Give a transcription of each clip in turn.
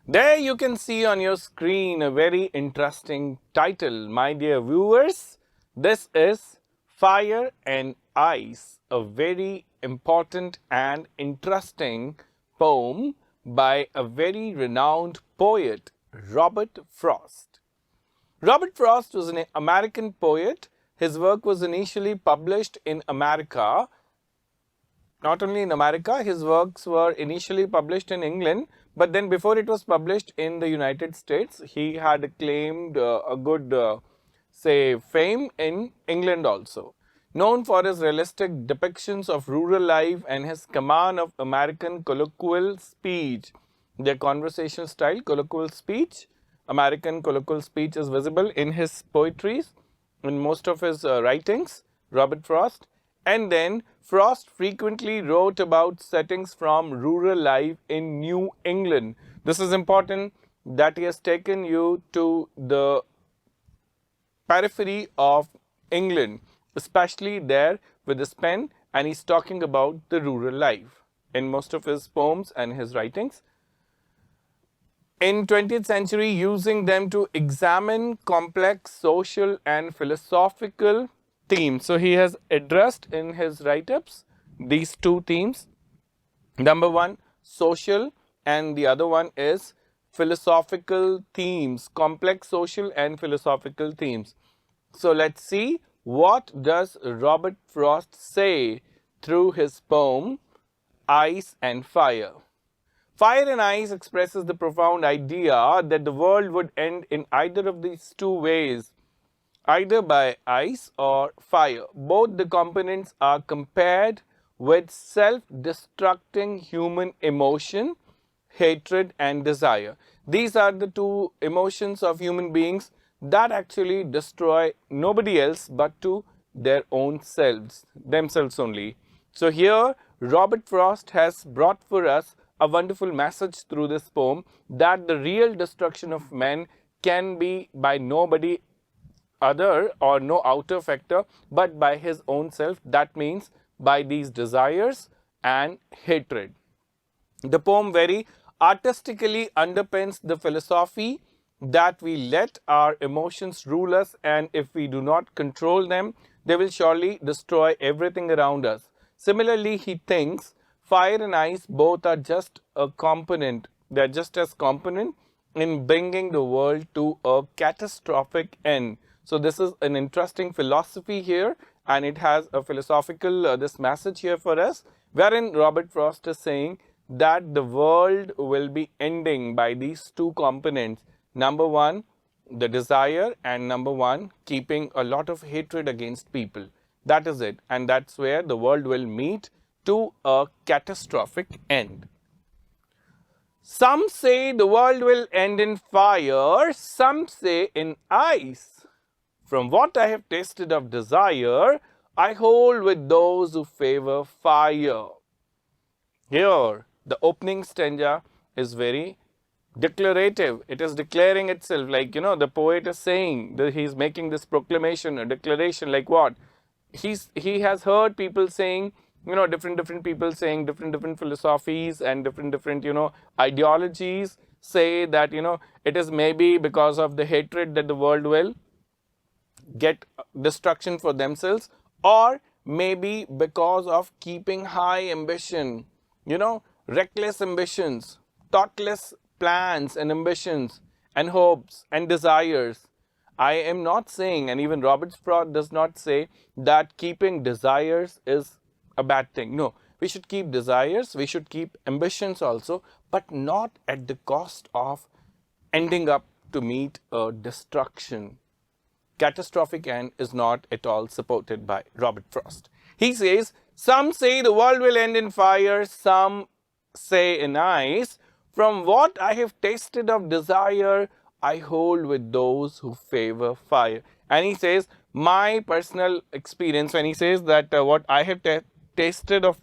There you can see on your screen a very interesting title, my dear viewers. This is Fire and Ice, a very important and interesting poem by a very renowned poet, Robert Frost. Robert Frost was an American poet. His work was initially published in America. Not only in America, his works were initially published in England, but then before it was published in the United States, he had claimed a good, say, fame in England also. Known for his realistic depictions of rural life and his command of American colloquial speech, their conversational style, colloquial speech, American colloquial speech is visible in his poetries, in most of his writings, Robert Frost. And then Frost frequently wrote about settings from rural life in New England. This is important that he has taken you to the periphery of England, especially there with his pen, and he's talking about the rural life in most of his poems and his writings. In 20th century, using them to examine complex social and philosophical themes. So he has addressed in his write-ups these two themes. Number one, social, and the other one is philosophical themes, complex social and philosophical themes. So let's see what does Robert Frost say through his poem Ice and Fire. Fire and Ice expresses the profound idea that the world would end in either of these two ways, either by ice or fire. Both the components are compared with self-destructing human emotion, hatred and desire. These are the two emotions of human beings that actually destroy nobody else but to their own selves, themselves only. So here Robert Frost has brought for us a wonderful message through this poem that the real destruction of men can be by nobody other or no outer factor but by his own self. That means by these desires and hatred. The poem very artistically underpins the philosophy that we let our emotions rule us, and if we do not control them, they will surely destroy everything around us. Similarly, he thinks fire and ice both are just a component, they are just as component in bringing the world to a catastrophic end. So this is an interesting philosophy here, and it has a philosophical this message here for us, wherein Robert Frost is saying that the world will be ending by these two components. Number one, the desire, and number one, keeping a lot of hatred against people. That is it, and that's where the world will meet to a catastrophic end. Some say the world will end in fire, some say in ice. From what I have tasted of desire, I hold with those who favor fire. Here, the opening stanza is very declarative. It is declaring itself, like, the poet is saying that he's making this proclamation, a declaration, like what? He has heard people saying, different people saying different philosophies and different ideologies say that, it is maybe because of the hatred that the world will get destruction for themselves, or maybe because of keeping high ambition, reckless ambitions, thoughtless plans and ambitions and hopes and desires. I am not saying, and even Robert Frost does not say, that keeping desires is a bad thing. No, we should keep desires, we should keep ambitions also, but not at the cost of ending up to meet a destruction. Catastrophic end is not at all supported by Robert Frost. He says, some say the world will end in fire, some say in ice. From what I have tasted of desire, I hold with those who favor fire. And he says, my personal experience, when he says that what I have tasted of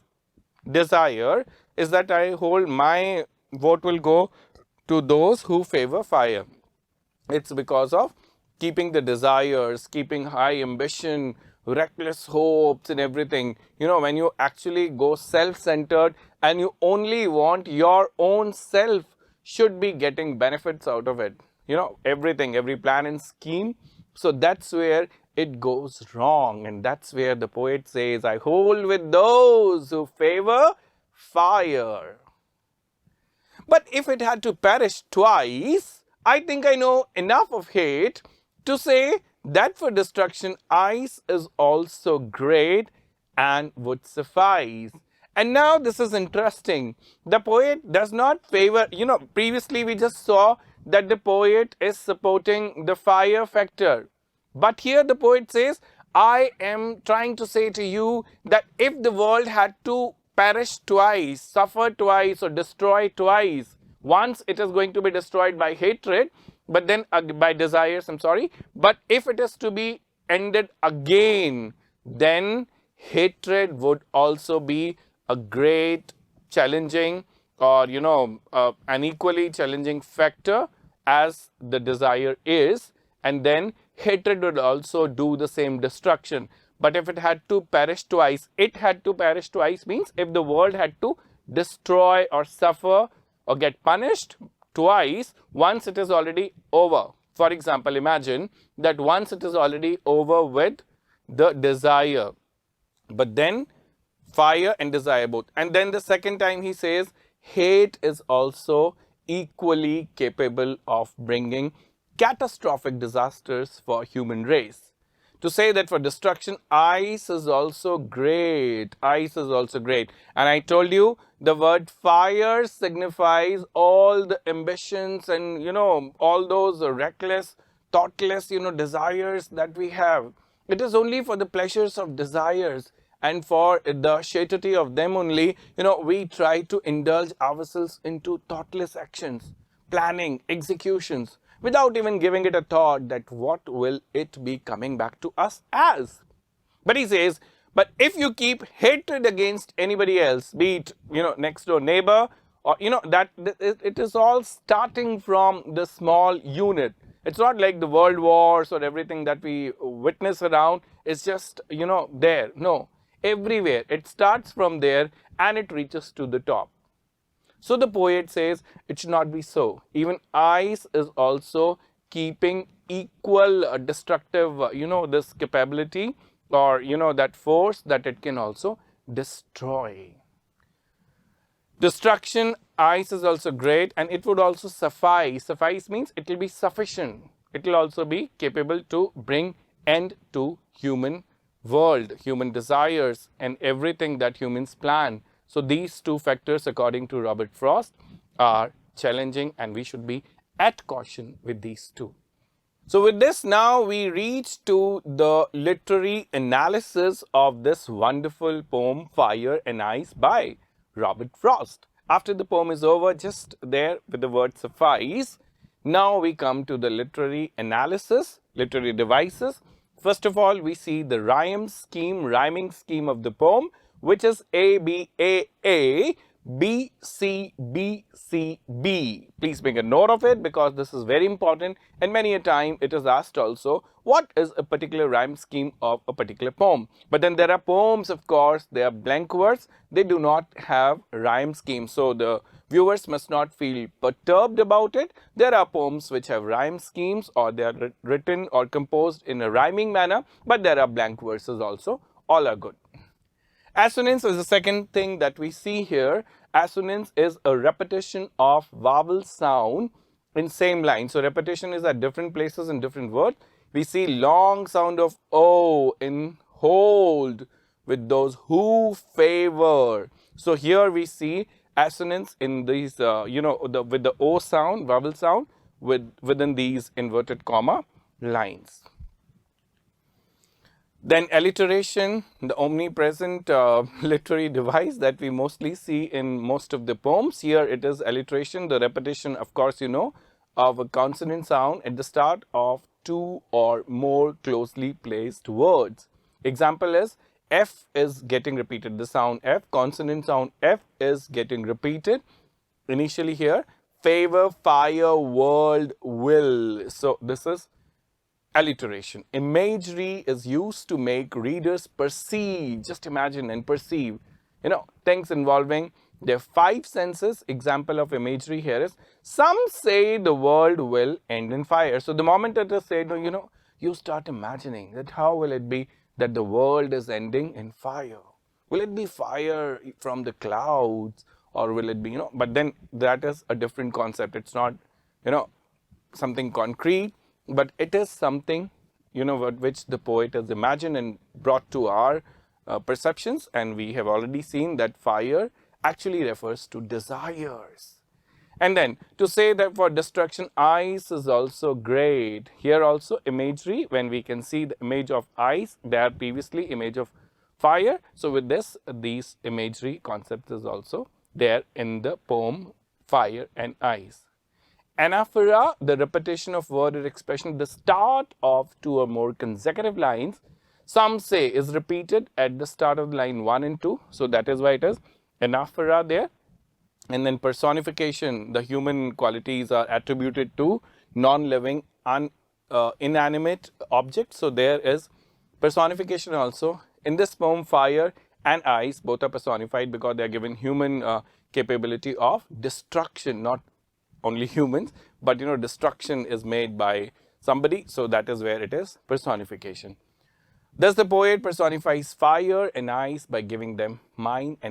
desire, is that I hold my vote will go to those who favor fire. It's because of keeping the desires, keeping high ambition, reckless hopes and everything. When you actually go self-centered and you only want your own self, should be getting benefits out of it. Everything, every plan and scheme. So that's where it goes wrong. And that's where the poet says, I hold with those who favor fire. But if it had to perish twice, I think I know enough of hate to say that for destruction, ice is also great and would suffice. And now this is interesting. The poet does not favor, previously we just saw that the poet is supporting the fire factor. But here the poet says, I am trying to say to you that if the world had to perish twice, suffer twice, or destroy twice, once it is going to be destroyed by hatred, but then by desires, but if it is to be ended again, then hatred would also be a great challenging, or an equally challenging factor as the desire is, and then hatred would also do the same destruction. But if it had to perish twice, means if the world had to destroy or suffer or get punished twice, once it is already over. For example, imagine that once it is already over with the desire, but then fire and desire both. And then the second time he says, hate is also equally capable of bringing catastrophic disasters for human race. To say that for destruction, ice is also great. Ice is also great. And I told you the word fire signifies all the ambitions and, all those reckless, thoughtless, desires that we have. It is only for the pleasures of desires and for the satiety of them only, we try to indulge ourselves into thoughtless actions, planning, executions, without even giving it a thought that what will it be coming back to us as. But he says, but if you keep hatred against anybody else, be it, next door neighbor, or, that it is all starting from the small unit. It's not like the world wars or everything that we witness around is just, there. No, everywhere. It starts from there and it reaches to the top. So the poet says it should not be so. Even ice is also keeping equal destructive, this capability, or, that force that it can also destroy. Destruction, ice is also great, and it would also suffice. Suffice means it will be sufficient. It will also be capable to bring end to human world, human desires, and everything that humans plan. So these two factors, according to Robert Frost, are challenging, and we should be at caution with these two. So with this, now we reach to the literary analysis of this wonderful poem, Fire and Ice by Robert Frost. After the poem is over, just there with the word suffice, now we come to the literary analysis, literary devices. First of all, we see the rhyming scheme of the poem, which is A, B, A, B, C, B, C, B. Please make a note of it because this is very important, and many a time it is asked also, what is a particular rhyme scheme of a particular poem? But then there are poems, of course, they are blank words, they do not have rhyme scheme. So the viewers must not feel perturbed about it. There are poems which have rhyme schemes, or they are written or composed in a rhyming manner, but there are blank verses also. All are good. Assonance is the second thing that we see here. Assonance is a repetition of vowel sound in same line. So repetition is at different places in different words. We see long sound of O in hold with those who favor. So here we see assonance in these, with the O sound, vowel sound, within these inverted comma lines. Then alliteration, the omnipresent literary device that we mostly see in most of the poems. Here it is alliteration, the repetition, of course, of a consonant sound at the start of two or more closely placed words. Example is F is getting repeated. The sound F, consonant sound F is getting repeated. Initially here, favor, fire, world, will. So this is alliteration. Imagery is used to make readers perceive, just imagine and perceive, things involving There are 5 senses. Example of imagery here is, some say the world will end in fire. So the moment it is said, you start imagining that how will it be that the world is ending in fire? Will it be fire from the clouds, or will it be, but then that is a different concept. It's not, something concrete, but it is something, which the poet has imagined and brought to our perceptions. And we have already seen that fire actually refers to desires. And then to say that for destruction, ice is also great. Here also imagery, when we can see the image of ice, there previously image of fire. So with this, these imagery concepts is also there in the poem Fire and Ice. Anaphora, the repetition of word or expression at the start of 2 or more consecutive lines, some say is repeated at the start of line 1 and 2. So that is why it is anaphora there. And then personification, the human qualities are attributed to non-living, inanimate objects. So there is personification also. In this poem, fire and ice both are personified because they are given human capability of destruction, not only humans, but destruction is made by somebody. So that is where it is personification. Thus the poet personifies fire and ice by giving them mind and